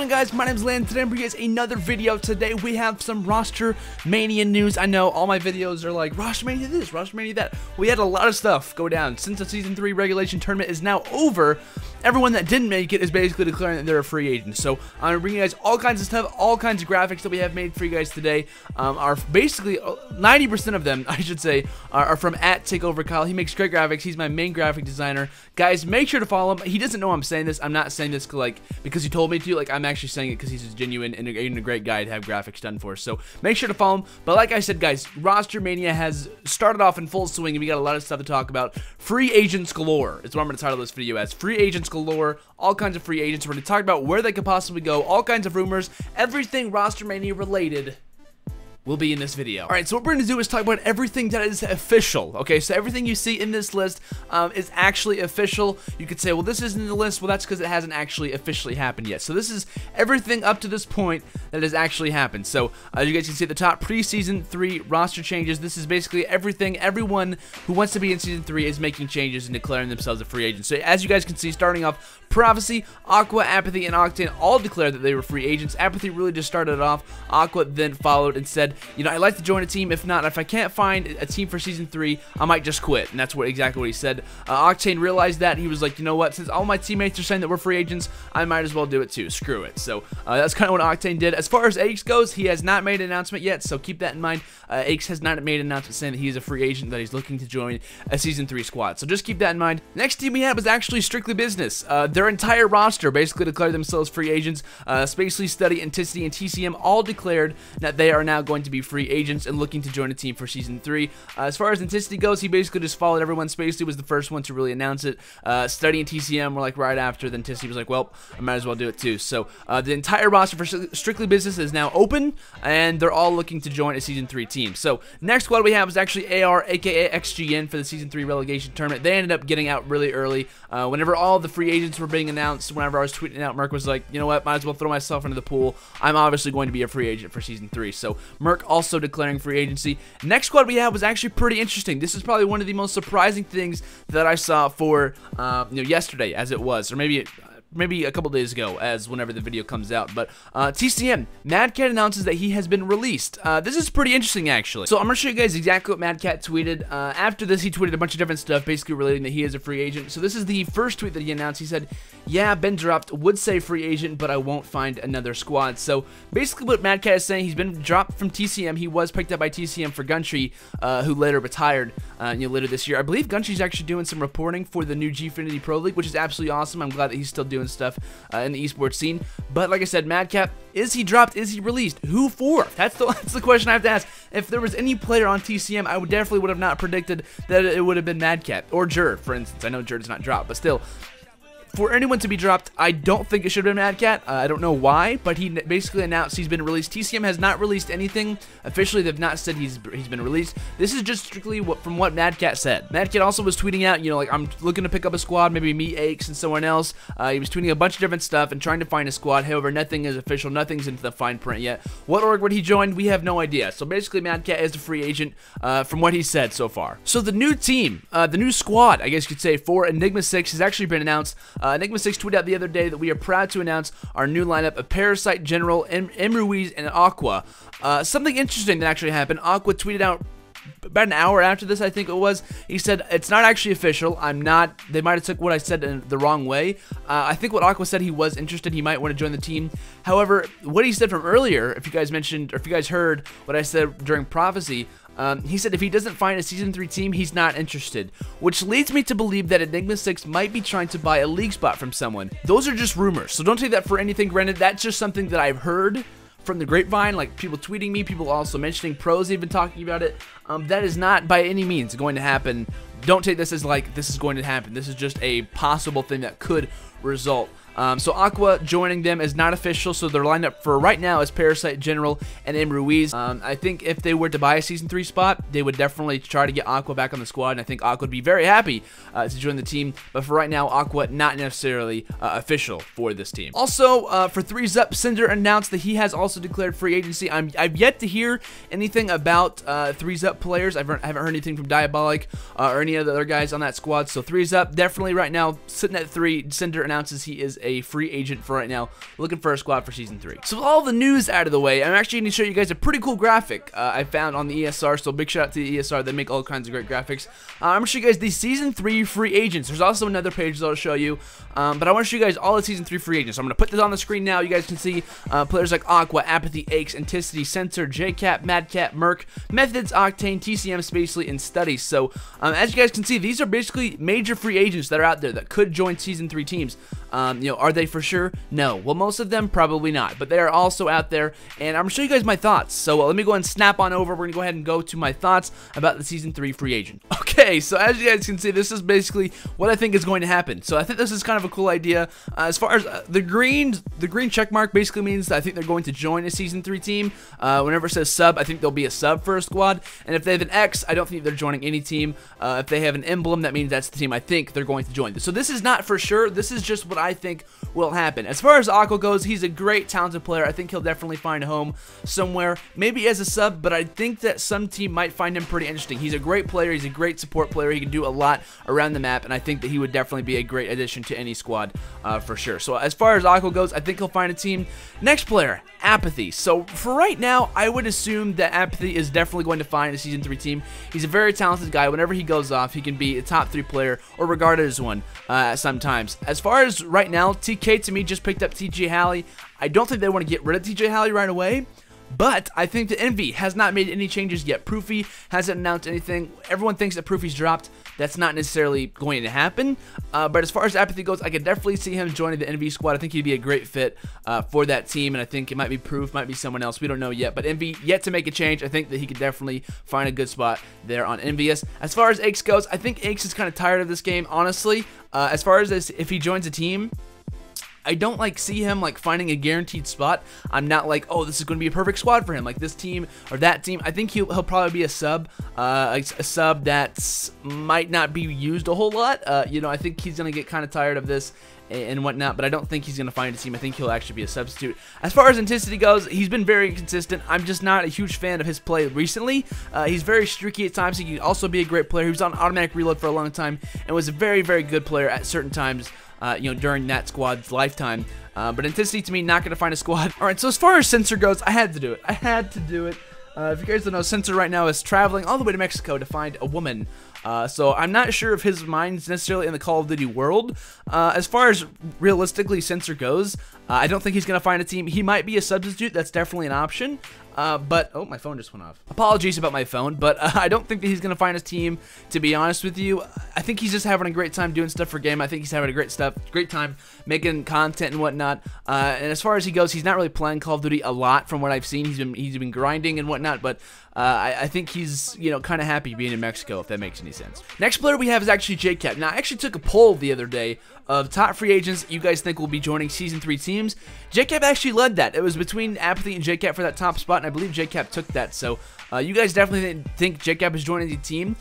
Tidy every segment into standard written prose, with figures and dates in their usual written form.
on, guys? My name's Landon. Today I'm bringing you guys another video. Today we have some roster mania news. I know all my videos are like roster mania this, roster mania that. We had a lot of stuff go down since the season 3 regulation tournament is now over. Everyone that didn't make it is basically declaring that they're a free agent. So I'm gonna bring you guys all kinds of stuff, all kinds of graphics that we have made for you guys today. Are basically 90% of them, I should say, are from @TakeOverKyle. He makes great graphics. He's my main graphic designer. Guys, make sure to follow him. He doesn't know I'm saying this. I'm not saying this like because he told me to. Like, I'm actually saying it because he's a genuine and a great guy to have graphics done for. So make sure to follow him. But like I said, guys, roster mania has started off in full swing, and we got a lot of stuff to talk about. Free agents galore is what I'm going to title this video as. Free agents galore. All kinds of free agents. We're going to talk about where they could possibly go. All kinds of rumors. Everything roster mania related will be in this video. Alright, so what we're going to do is talk about everything that is official. Okay, so everything you see in this list is actually official. You could say, well, this isn't in the list. Well, that's because it hasn't actually officially happened yet. So this is everything up to this point that has actually happened. So as you guys can see at the top, preseason 3 roster changes. This is basically everything. Everyone who wants to be in season 3 is making changes and declaring themselves a free agent. So as you guys can see, starting off, Prophecy, Aqua, Apathy, and Octane all declared that they were free agents. Apathy really just started it off. Aqua then followed and said, you know, I'd like to join a team. If not, if I can't find a team for season 3, I might just quit. And that's exactly what he said. Octane realized that. He was like, you know what, since all my teammates are saying that we're free agents, I might as well do it too. Screw it. So that's kind of what Octane did. As far as Aches goes, he has not made an announcement yet, so keep that in mind. Aches has not made an announcement saying that he's a free agent, that he's looking to join a season 3 squad. So just keep that in mind. Next team we had was actually Strictly Business. Their entire roster basically declared themselves free agents. Spacely, Study, Anticity, and TCM all declared that they are now going to be free agents and looking to join a team for season 3. As far as Anticity goes, he basically just followed everyone. Spacely was the first one to really announce it. Study and TCM were like right after. Then Anticity was like, well, I might as well do it too. So the entire roster for Strictly Business is now open, and they're all looking to join a season 3 team. So next squad we have is actually AR, aka XGN, for the season 3 relegation tournament. They ended up getting out really early. Whenever all the free agents were being announced, whenever I was tweeting out, Merc was like, you know what, might as well throw myself into the pool. I'm obviously going to be a free agent for season 3. So Merc also declaring free agency. Next squad we have was actually pretty interesting. This is probably one of the most surprising things that I saw for yesterday, as it was, or maybe a couple days ago, as whenever the video comes out. But TCM, Mad Cat announces that he has been released. This is pretty interesting, actually. So I'm going to show you guys exactly what Mad Cat tweeted. After this, he tweeted a bunch of different stuff, basically relating that he is a free agent. So this is the first tweet that he announced. He said, yeah, been dropped, would say free agent, but I won't find another squad. So basically what Mad Cat is saying, he's been dropped from TCM. He was picked up by TCM for Guntree, who later retired later this year. I believe Guntree's actually doing some reporting for the new Gfinity Pro League, which is absolutely awesome. I'm glad that he's still doing stuff in the esports scene. But like I said, Madcap, is he dropped? Is he released? Who for? That's the question I have to ask. If there was any player on TCM, I definitely would have not predicted that it would have been Madcap or Jerd, for instance. I know Jerd's not dropped, but still. For anyone to be dropped, I don't think it should have been Mad Cat. I don't know why, but he basically announced he's been released. TCM has not released anything officially. They've not said he's been released. This is just strictly from what Mad Cat said. Mad Cat also was tweeting out, you know, like, I'm looking to pick up a squad, maybe me, Aches, and someone else. He was tweeting a bunch of different stuff and trying to find a squad. However, nothing is official. Nothing's into the fine print yet. What org would he join? We have no idea. So basically, Mad Cat is a free agent from what he said so far. So the new team, the new squad, I guess you could say, for Enigma 6 has actually been announced. Enigma 6 tweeted out the other day that we are proud to announce our new lineup of Parasite, General, M. Ruiz, and Aqua. Something interesting that actually happened. Aqua tweeted out about an hour after this, I think it was. He said, it's not actually official. They might have took what I said in the wrong way. I think what Aqua said, he was interested. He might want to join the team. However, what he said from earlier, if you guys mentioned, or if you guys heard what I said during Prophecy, he said if he doesn't find a season 3 team, he's not interested, which leads me to believe that Enigma 6 might be trying to buy a league spot from someone. Those are just rumors, so don't take that for anything granted. That's just something that I've heard from the grapevine, like people tweeting me, people also mentioning, pros even talking about it. That is not by any means going to happen. Don't take this as like this is going to happen. This is just a possible thing that could result. So Aqua joining them is not official, so their lineup for right now is Parasite, General, and M. Ruiz. I think if they were to buy a Season 3 spot, they would definitely try to get Aqua back on the squad, and I think Aqua would be very happy to join the team. But for right now, Aqua not necessarily official for this team. Also, for 3's Up, Cinder announced that he has also declared free agency. I've yet to hear anything about 3's Up players. I haven't heard anything from Diabolic or any of the other guys on that squad. So 3's Up, definitely right now, sitting at 3. Cinder announces he is a free agent for right now, looking for a squad for Season 3. So with all the news out of the way, I'm actually going to show you guys a pretty cool graphic I found on the ESR, so big shout out to the ESR. They make all kinds of great graphics. I'm going to show you guys the Season 3 free agents. There's also another page that I'll show you, but I want to show you guys all the Season 3 free agents. So I'm going to put this on the screen now. You guys can see players like Aqua, Apathy, Aches, Anticity, Sensor, JCap, Madcat, Merc, Methods, Octane, TCM, Spacely, and Studies. So as you guys can see, these are basically major free agents that are out there that could join Season 3 teams. Are they for sure? No. Well, most of them probably not, but they are also out there, and I'm going to show you guys my thoughts. So let me go and snap on over. We're going to go ahead and go to my thoughts about the Season 3 free agent. Okay, so as you guys can see, this is basically what I think is going to happen. So I think this is kind of a cool idea. As far as the green check mark basically means that I think they're going to join a Season 3 team. Whenever it says sub, I think there'll be a sub for a squad, and if they have an X, I don't think they're joining any team. If they have an emblem, that means that's the team I think they're going to join. So this is not for sure. This is just what I think will happen. As far as Aqua goes, he's a great, talented player. I think he'll definitely find a home somewhere, maybe as a sub, but I think that some team might find him pretty interesting. He's a great player. He's a great support player. He can do a lot around the map, and I think that he would definitely be a great addition to any squad for sure. So as far as Aqua goes, I think he'll find a team. Next player, Apathy. So for right now, I would assume that Apathy is definitely going to find a Season 3 team. He's a very talented guy. Whenever he goes off, he can be a top 3 player or regarded as one sometimes. As far as right now, TK to me just picked up TJ Halley. I don't think they want to get rid of TJ Halley right away, but I think that Envy has not made any changes yet. Proofy hasn't announced anything. Everyone thinks that Proofy's dropped. That's not necessarily going to happen. But as far as Apathy goes, I could definitely see him joining the Envy squad. I think he'd be a great fit for that team, and I think it might be Proof, might be someone else. We don't know yet. But Envy, yet to make a change. I think that he could definitely find a good spot there on Envious. As far as Aches goes, I think Aches is kind of tired of this game, honestly. As far as this, if he joins a team, I don't see him finding a guaranteed spot. I'm not like, oh, this is going to be a perfect squad for him, like this team or that team. I think he'll probably be a sub that might not be used a whole lot. I think he's going to get kind of tired of this and whatnot, but I don't think he's going to find a team. I think he'll actually be a substitute. As far as Anticity goes, he's been very inconsistent. I'm just not a huge fan of his play recently. He's very streaky at times. He can also be a great player. He was on automatic reload for a long time and was a very, very good player at certain times. During that squad's lifetime. But Anticity, to me, not going to find a squad. Alright, so as far as Sensor goes, I had to do it. If you guys don't know, Sensor right now is traveling all the way to Mexico to find a woman. So I'm not sure if his mind's necessarily in the Call of Duty world. As far as realistically Sensor goes, I don't think he's going to find a team. He might be a substitute. That's definitely an option. But, oh, my phone just went off. Apologies about my phone, but I don't think that he's going to find his team, to be honest with you. I think he's just having a great time doing stuff for game. I think he's having a great time making content and whatnot. And as far as he goes, he's not really playing Call of Duty a lot from what I've seen. He's been grinding and whatnot, but I think he's, kind of happy being in Mexico, if that makes any sense. Next player we have is actually JCap. Now, I actually took a poll the other day of top free agents you guys think will be joining Season 3 teams. JCap actually led that. It was between Apathy and JCap for that top spot, and I believe JCap took that. So you guys definitely think JCap is joining the team.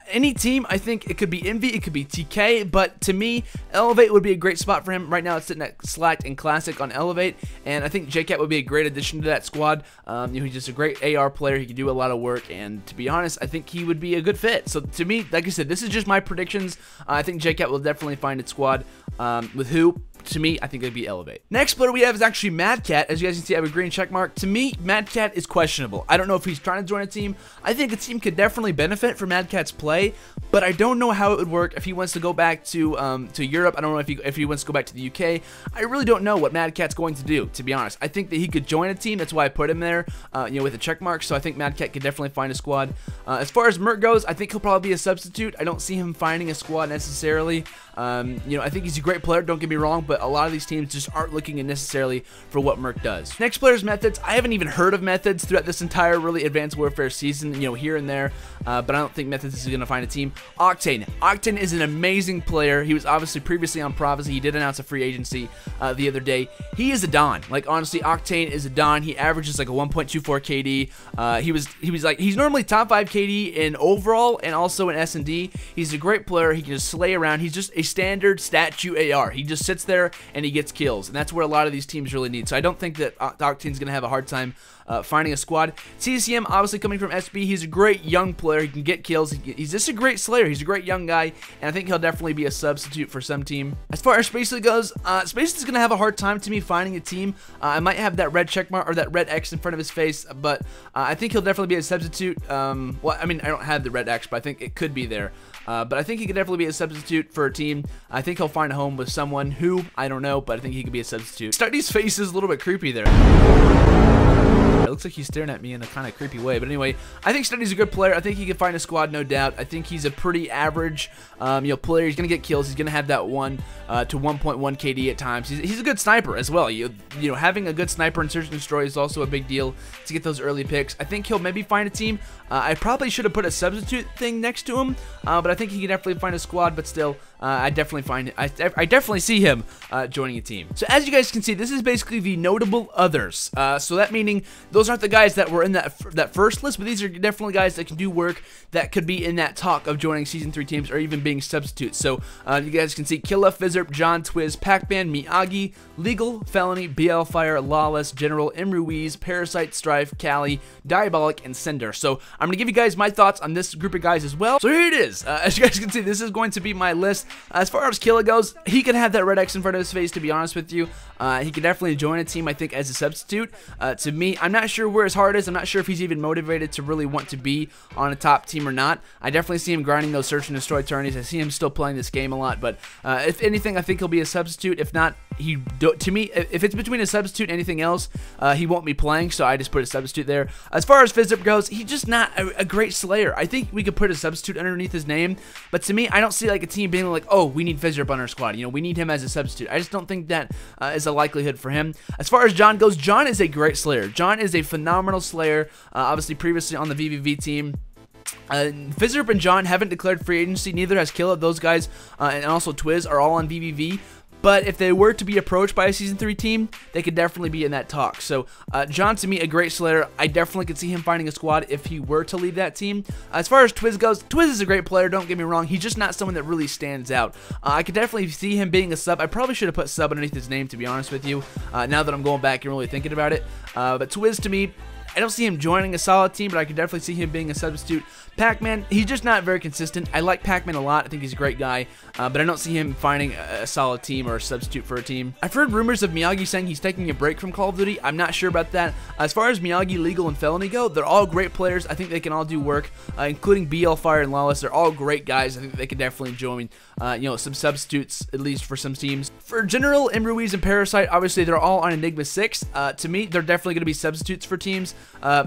Any team, I think it could be Envy, it could be TK, but to me, Elevate would be a great spot for him. Right now, it's sitting at Select and Classic on Elevate, and I think JCat would be a great addition to that squad. He's just a great AR player. He can do a lot of work, and to be honest, I think he would be a good fit. So to me, like I said, this is just my predictions. I think JCat will definitely find its squad. With who? To me, I think it'd be Elevate. Next player we have is actually Madcat. As you guys can see, I have a green check mark. To me, Madcat is questionable. I don't know if he's trying to join a team. I think a team could definitely benefit from Madcat's play, but I don't know how it would work if he wants to go back to Europe. I don't know if he wants to go back to the UK. I really don't know what Madcat's going to do, to be honest. I think that he could join a team. That's why I put him there, with a check mark. So I think Madcat could definitely find a squad. As far as Merc goes, I think he'll probably be a substitute. I don't see him finding a squad necessarily. I think he's a great player, don't get me wrong, but a lot of these teams just aren't looking necessarily for what Merc does. Next player is Methods. I haven't even heard of Methods throughout this entire really Advanced Warfare season, here and there, but I don't think Methods is going to find a team. Octane. Octane is an amazing player. He was obviously previously on Prophecy. He did announce a free agency the other day. He is a Don. Like, honestly, Octane is a Don. He averages like a 1.24 KD. He's normally top 5 KD in overall and also in S&D. He's a great player. He can just slay around. He's just a standard statue AR. He just sits there and he gets kills, and that's what a lot of these teams really need. So I don't think that Octane's going to have a hard time finding a squad. TCM, obviously coming from SB, he's a great young player. He can get kills. He's just a great slayer. He's a great young guy, and I think he'll definitely be a substitute for some team. As far as Spacely goes, Spacely is going to have a hard time to me finding a team. I might have that red check mark or that red X in front of his face, but I think he'll definitely be a substitute. Well, I mean, I don't have the red X, but I think it could be there. But I think he could definitely be a substitute for a team. I think he'll find a home with someone who, I don't know, but I think he could be a substitute. Study's face is a little bit creepy there. It looks like he's staring at me in a kind of creepy way. But anyway, I think Study's a good player. I think he can find a squad, no doubt. I think he's a pretty average player. He's going to get kills. He's going to have that 1 to 1.1 KD at times. He's a good sniper as well. You know, having a good sniper in Search and Destroy is also a big deal to get those early picks. I think he'll maybe find a team. I probably should have put a substitute thing next to him, but I think he can definitely find a squad. But still, I definitely see him joining a team. So as you guys can see, this is basically the notable others. So that meaning those aren't the guys that were in that first list, but these are definitely guys that can do work that could be in that talk of joining Season 3 teams or even being substitutes. So you guys can see Killa, Fizzerp, John, Twiz, Pac-Man, Miyagi, Legal, Felony, BL Fire, Lawless, General, Ruiz, Parasite, Strife, Cali, Diabolic, and Cinder. So I'm going to give you guys my thoughts on this group of guys as well. So here it is. As you guys can see, this is going to be my list. As far as Killa goes, he could have that red X in front of his face, to be honest with you. He could definitely join a team, I think, as a substitute. To me, I'm not sure where his heart is. I'm not sure if he's even motivated to really want to be on a top team or not. I definitely see him grinding those Search and Destroy tourneys. I see him still playing this game a lot, but if anything, I think he'll be a substitute. If not, to me, if it's between a substitute and anything else, he won't be playing, so I just put a substitute there. As far as Fizzip goes, he's just not a great slayer. I think we could put a substitute underneath his name, but to me, I don't see like a team being like, oh, we need Fizzip on our squad. You know, we need him as a substitute. I just don't think that is a likelihood for him. As far as John goes, John is a great slayer. John is a phenomenal slayer, obviously previously on the VVV team. Fizzip and John haven't declared free agency. Neither has Killa. Those guys and also Twiz are all on VVV. But if they were to be approached by a Season 3 team, they could definitely be in that talk. So, John, to me, a great slayer. I definitely could see him finding a squad if he were to leave that team. As far as Twiz goes, Twiz is a great player, don't get me wrong. He's just not someone that really stands out. I could definitely see him being a sub. I probably should have put sub underneath his name, to be honest with you, now that I'm going back and really thinking about it. But Twiz, to me, I don't see him joining a solid team, but I could definitely see him being a substitute. Pac-Man, he's just not very consistent. I like Pac-Man a lot. I think he's a great guy, but I don't see him finding a solid team or a substitute for a team. I've heard rumors of Miyagi saying he's taking a break from Call of Duty. I'm not sure about that. As far as Miyagi, Legal, and Felony go, they're all great players. I think they can all do work, including BL Fire and Lawless. They're all great guys. I think they can definitely join, some substitutes, at least for some teams. For General, Ruiz, and Parasite, obviously, they're all on Enigma 6. To me, they're definitely going to be substitutes for teams.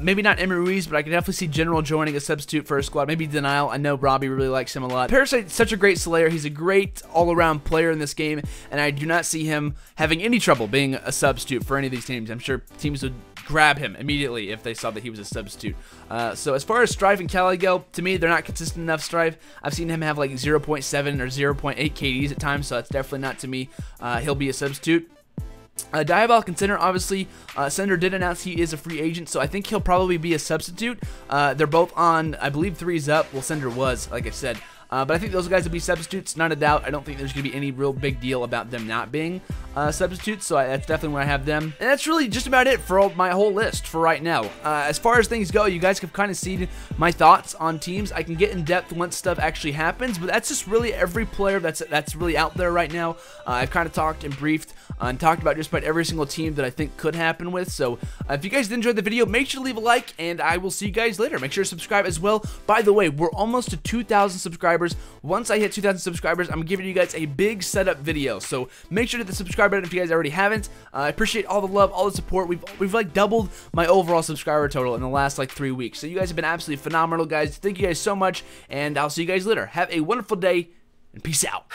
Maybe not Ruiz, but I can definitely see General joining a substitute for a squad. Maybe Denial. I know Robbie really likes him a lot. Parasite's such a great slayer. He's a great all-around player in this game, and I do not see him having any trouble being a substitute for any of these teams. I'm sure teams would grab him immediately if they saw that he was a substitute. So as far as Strife and Cali go, to me, they're not consistent enough. Strife, I've seen him have like 0.7 or 0.8 KDs at times, so that's definitely not to me. He'll be a substitute. Diabolic and Cinder, obviously, Cinder did announce he is a free agent, so I think he'll probably be a substitute. They're both on, I believe, 3's up. Well, Cinder was, like I said. But I think those guys will be substitutes, not a doubt. I don't think there's going to be any real big deal about them not being substitutes, so that's definitely where I have them. And that's really just about it for my whole list for right now. As far as things go, you guys have kind of seen my thoughts on teams. I can get in depth once stuff actually happens, but that's just really every player that's really out there right now. I've kind of talked and briefed and talked about just about every single team that I think could happen with. So if you guys did enjoy the video, make sure to leave a like, and I will see you guys later. Make sure to subscribe as well. By the way, we're almost to 2,000 subscribers. Once I hit 2,000 subscribers, I'm giving you guys a big setup video, so make sure to hit the subscribe button if you guys already haven't. I appreciate all the love, all the support. We've like doubled my overall subscriber total in the last like 3 weeks, so you guys have been absolutely phenomenal, guys. Thank you guys so much, and I'll see you guys later. Have a wonderful day, and peace out.